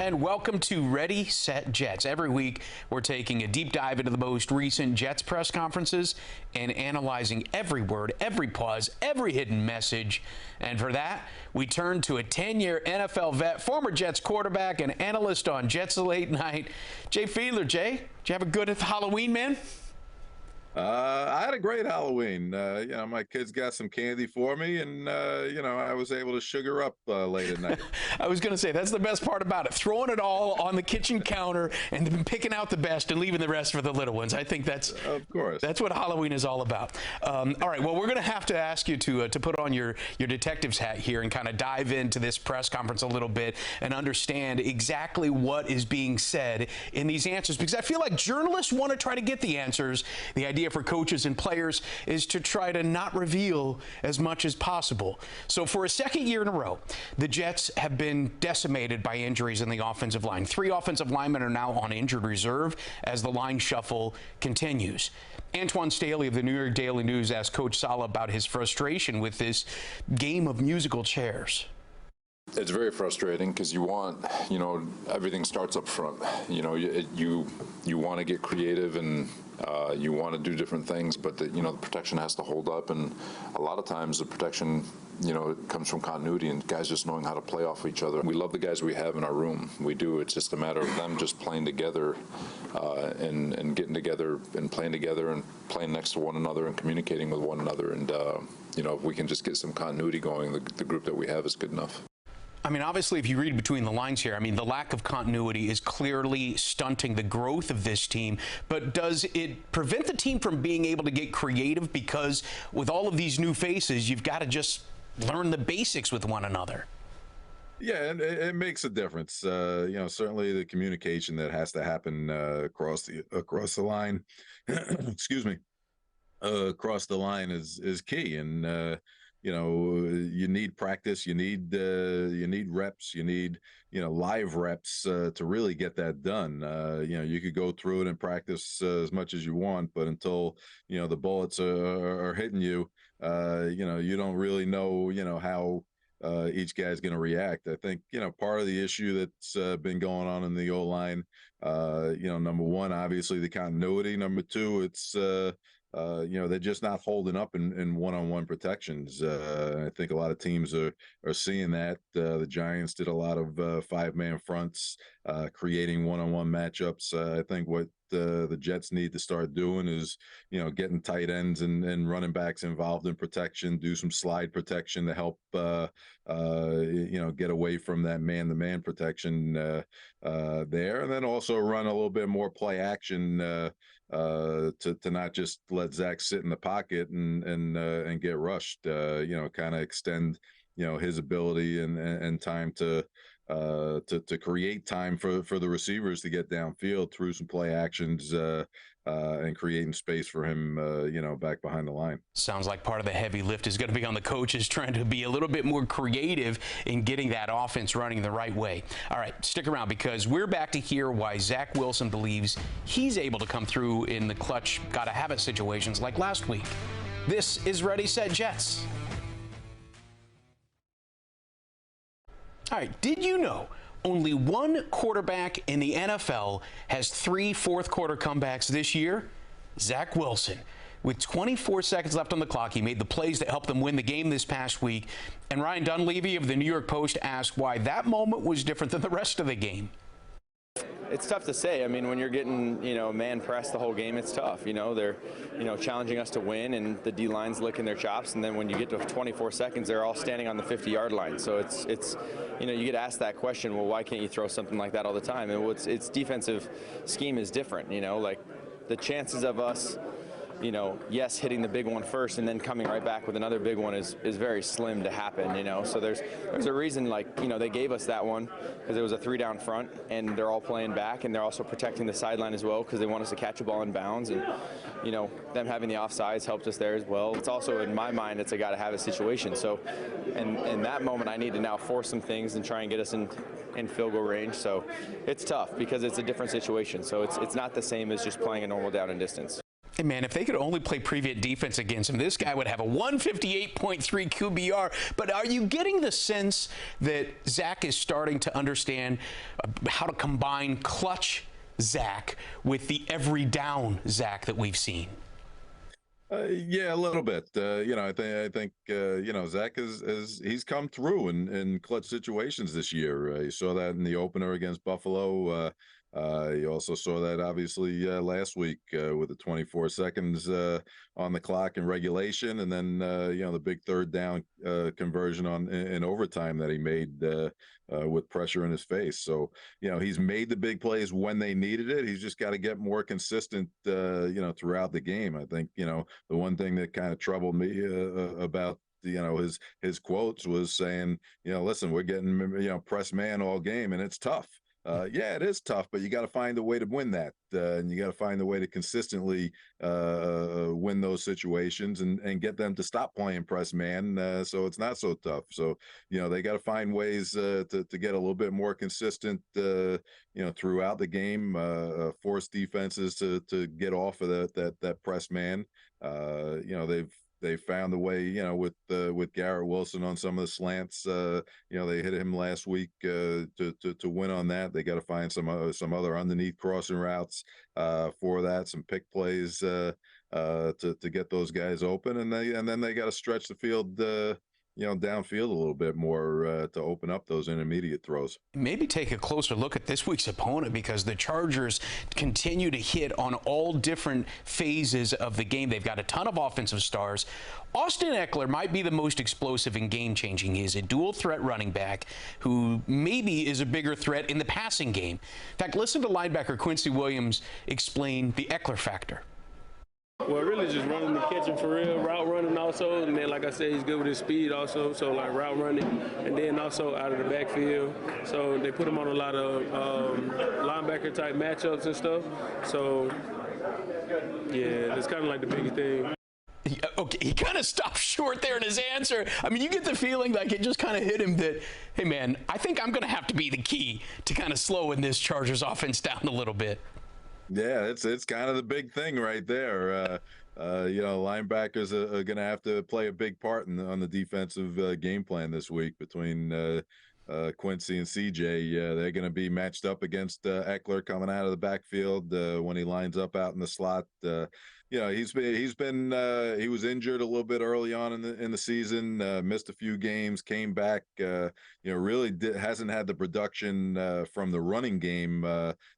and welcome to Ready, Set, Jets. Every week, we're taking a deep dive into the most recent Jets press conferences and analyzing every word, every pause, every hidden message. And for that, we turn to a 10-year NFL vet, former Jets quarterback, and analyst on Jets Late Night, Jay Fiedler. Jay, did you have a good Halloween, man? I had a great Halloween. My kids got some candy for me, and I was able to sugar up late at night. I was going to say, that's the best part about it, throwing it all on the kitchen counter and then picking out the best and leaving the rest for the little ones. I think that's, of course, that's what Halloween is all about. All right, well, we're going to have to ask you to put on your detective's hat here and kind of dive into this press conference a little bit and understand exactly what is being said in these answers, because I feel like journalists want to try to get the answers. The idea for coaches and players is to try to not reveal as much as possible. So for a second year in a row, the Jets have been decimated by injuries in the offensive line. 3 offensive linemen are now on injured reserve as the line shuffle continues. Antoine Staley of the New York Daily News asked Coach Saleh about his frustration with this game of musical chairs. It's very frustrating because you want, everything starts up front. You want to get creative and you want to do different things, but the protection has to hold up. And a lot of times the protection, it comes from continuity and guys just knowing how to play off each other. We love the guys we have in our room. We do. It's just a matter of them just playing together and getting together and playing next to one another and communicating with one another. And, if we can just get some continuity going, the group that we have is good enough. I mean, obviously, if you read between the lines here, I mean, the lack of continuity is clearly stunting the growth of this team. But does it prevent the team from being able to get creative? Because with all of these new faces, you've got to just learn the basics with one another. Yeah, and it makes a difference. Certainly the communication that has to happen across the line, excuse me, across the line is key. And you need practice, you need reps, you need live reps to really get that done. You could go through it and practice as much as you want, but until the bullets are hitting you, you don't really know how each guy's going to react. I think part of the issue that's been going on in the O-line, number one, obviously the continuity. Number two, it's they're just not holding up in one-on-one protections. I think a lot of teams are seeing that. The Giants did a lot of 5-man fronts, creating one-on-one matchups. I think what the Jets need to start doing is, getting tight ends and running backs involved in protection, do some slide protection to help, get away from that man-to-man protection there, and then also run a little bit more play action to not just let Zach sit in the pocket and get rushed. Kind of extend his ability and time to create time for the receivers to get downfield through some play actions and creating space for him, back behind the line. Sounds like part of the heavy lift is going to be on the coaches trying to be a little bit more creative in getting that offense running the right way. All right, stick around because we're back to hear why Zach Wilson believes he's able to come through in the clutch, gotta-have-it situations like last week. This is Ready, Set, Jets. All right, did you know only one quarterback in the NFL has 3 fourth-quarter comebacks this year? Zach Wilson. With 24 seconds left on the clock, he made the plays that helped them win the game this past week. And Ryan Dunleavy of the New York Post asked why that moment was different than the rest of the game. It's tough to say. I mean, when you're getting, man pressed the whole game, it's tough. They're, challenging us to win, and the D-line's licking their chops. And then when you get to 24 seconds, they're all standing on the 50-yard line. So it's, you get asked that question. Well, why can't you throw something like that all the time? And its defensive scheme is different. Like the chances of us, yes, hitting the big one first and then coming right back with another big one is very slim to happen, So there's a reason, they gave us that one because it was a 3-down front, and they're all playing back, and they're also protecting the sideline as well because they want us to catch a ball in bounds, and, them having the offsides helped us there as well. It's also, in my mind, it's a gotta-have-it situation. So in that moment, I need to now force some things and try and get us in field goal range. So it's tough because it's a different situation. So it's not the same as just playing a normal down and distance. Hey, man, if they could only play prevent defense against him, this guy would have a 158.3 QBR. But are you getting the sense that Zach is starting to understand how to combine clutch Zach with the every down Zach that we've seen? Yeah, a little bit. I think Zach he's come through in clutch situations this year. You saw that in the opener against Buffalo. You also saw that obviously last week with the 24 seconds on the clock in regulation, and then the big third down conversion in overtime that he made with pressure in his face. So he's made the big plays when they needed it. He's just got to get more consistent throughout the game. I think the one thing that kind of troubled me about his quotes was saying, listen, we're getting press man all game and it's tough. Yeah, it is tough, but you got to find a way to win that, and you got to find a way to consistently win those situations and get them to stop playing press man, so it's not so tough. So they got to find ways to get a little bit more consistent, throughout the game, force defenses to get off of that press man. They've found a way, with Garrett Wilson on some of the slants. They hit him last week to win on that. They got to find some other underneath crossing routes for that, some pick plays to get those guys open, and then they got to stretch the field, downfield a little bit more to open up those intermediate throws. Maybe take a closer look at this week's opponent, because the Chargers continue to hit on all different phases of the game. They've got a ton of offensive stars. Austin Eckler might be the most explosive and game-changing. He is a dual-threat running back who maybe is a bigger threat in the passing game. In fact, listen to linebacker Quincy Williams explain the Eckler factor. Well, really just running and catching for real, route running also, and then like I said, he's good with his speed also, so like route running, and then also out of the backfield. So they put him on a lot of linebacker type matchups and stuff. So yeah, that's kind of like the biggest thing. Okay, he kind of stopped short there in his answer. I mean, you get the feeling like it just kind of hit him that, hey man, I think I'm going to have to be the key to kind of slowing this Chargers offense down a little bit. Yeah, it's kind of the big thing right there. Linebackers are going to have to play a big part on the defensive game plan this week between Quincy and CJ. They're going to be matched up against Eckler coming out of the backfield when he lines up out in the slot. He was injured a little bit early on in the season, missed a few games, came back, really hasn't had the production from the running game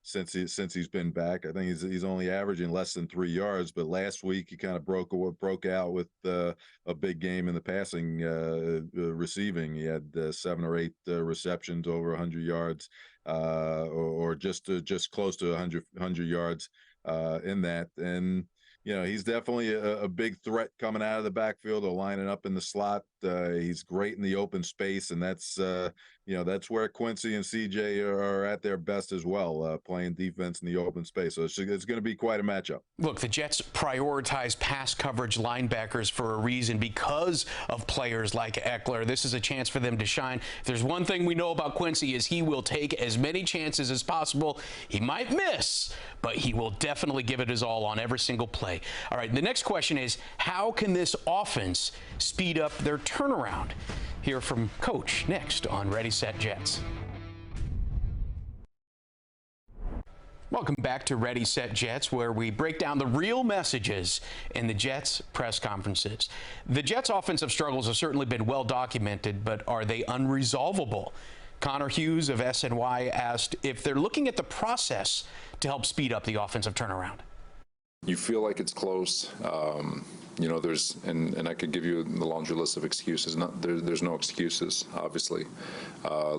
since he's been back. I think he's only averaging less than 3 yards, but last week he kind of broke out with a big game in the passing receiving. He had 7 or 8 receptions over 100 yards, or just close to 100 yards in that. And he's definitely a big threat coming out of the backfield or lining up in the slot. He's great in the open space, and that's where Quincy and CJ are at their best as well, playing defense in the open space. So it's going to be quite a matchup. Look, the Jets prioritize pass coverage linebackers for a reason, because of players like Eckler. This is a chance for them to shine. If there's one thing we know about Quincy, is he will take as many chances as possible. He might miss, but he will definitely give it his all on every single play. All right, the next question is, how can this offense speed up their turnaround? Hear from Coach next on Ready, Set, Jets. Welcome back to Ready, Set, Jets, where we break down the real messages in the Jets press conferences. The Jets' offensive struggles have certainly been well documented, but are they unresolvable? Connor Hughes of SNY asked if they're looking at the process to help speed up the offensive turnaround. You feel like it's close. There's, and I could give you the laundry list of excuses. There's no excuses, obviously.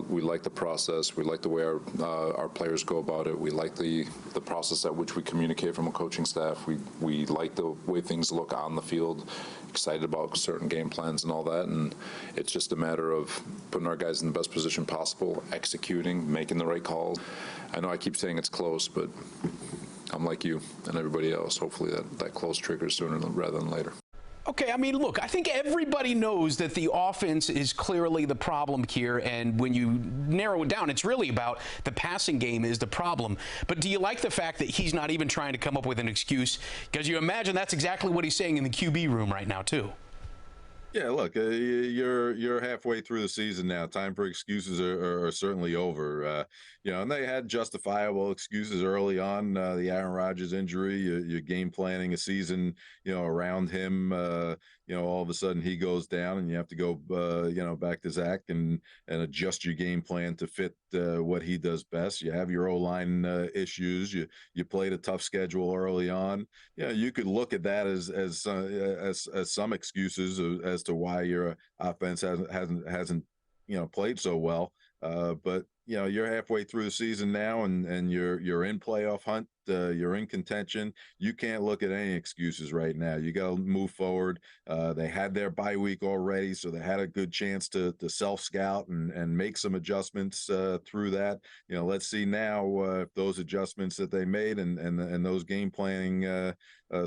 We like the process. We like the way our players go about it. We like the process at which we communicate from a coaching staff. We like the way things look on the field, excited about certain game plans and all that. And it's just a matter of putting our guys in the best position possible, executing, making the right calls. I know I keep saying it's close, but I'm like you and everybody else. Hopefully that close triggers sooner rather than later. Okay, I mean, look, I think everybody knows that the offense is clearly the problem here, and when you narrow it down, it's really about the passing game is the problem. But do you like the fact that he's not even trying to come up with an excuse? Because you imagine that's exactly what he's saying in the QB room right now, too. Yeah, look, you're halfway through the season now. Time for excuses are certainly over. And they had justifiable excuses early on. The Aaron Rodgers injury, you're game planning a season, around him. All of a sudden he goes down, and you have to go, back to Zach and adjust your game plan to fit what he does best. You have your O-line issues. You played a tough schedule early on. You could look at that as some excuses as to why your offense hasn't played so well. But you're halfway through the season now, and you're in playoff hunt. You're in contention. You can't look at any excuses right now. You got to move forward. They had their bye week already, so they had a good chance to self-scout and make some adjustments through that. Let's see now if those adjustments that they made and those game planning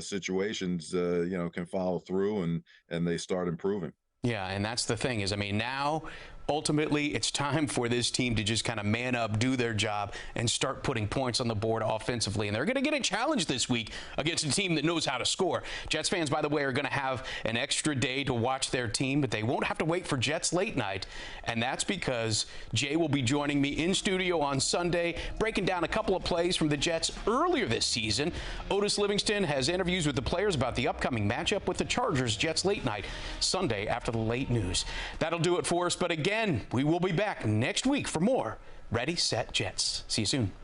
situations can follow through and they start improving. Yeah, and that's the thing is, I mean, now ultimately it's time for this team to just kind of man up, do their job, and start putting points on the board offensively. And they're going to get a challenge this week against a team that knows how to score. Jets fans, by the way, are going to have an extra day to watch their team, but they won't have to wait for Jets late night. And that's because Jay will be joining me in studio on Sunday, breaking down a couple of plays from the Jets earlier this season. Otis Livingston has interviews with the players about the upcoming matchup with the Chargers. Jets late night Sunday after the late news. That'll do it for us. But again, we will be back next week for more Ready, Set, Jets. See you soon.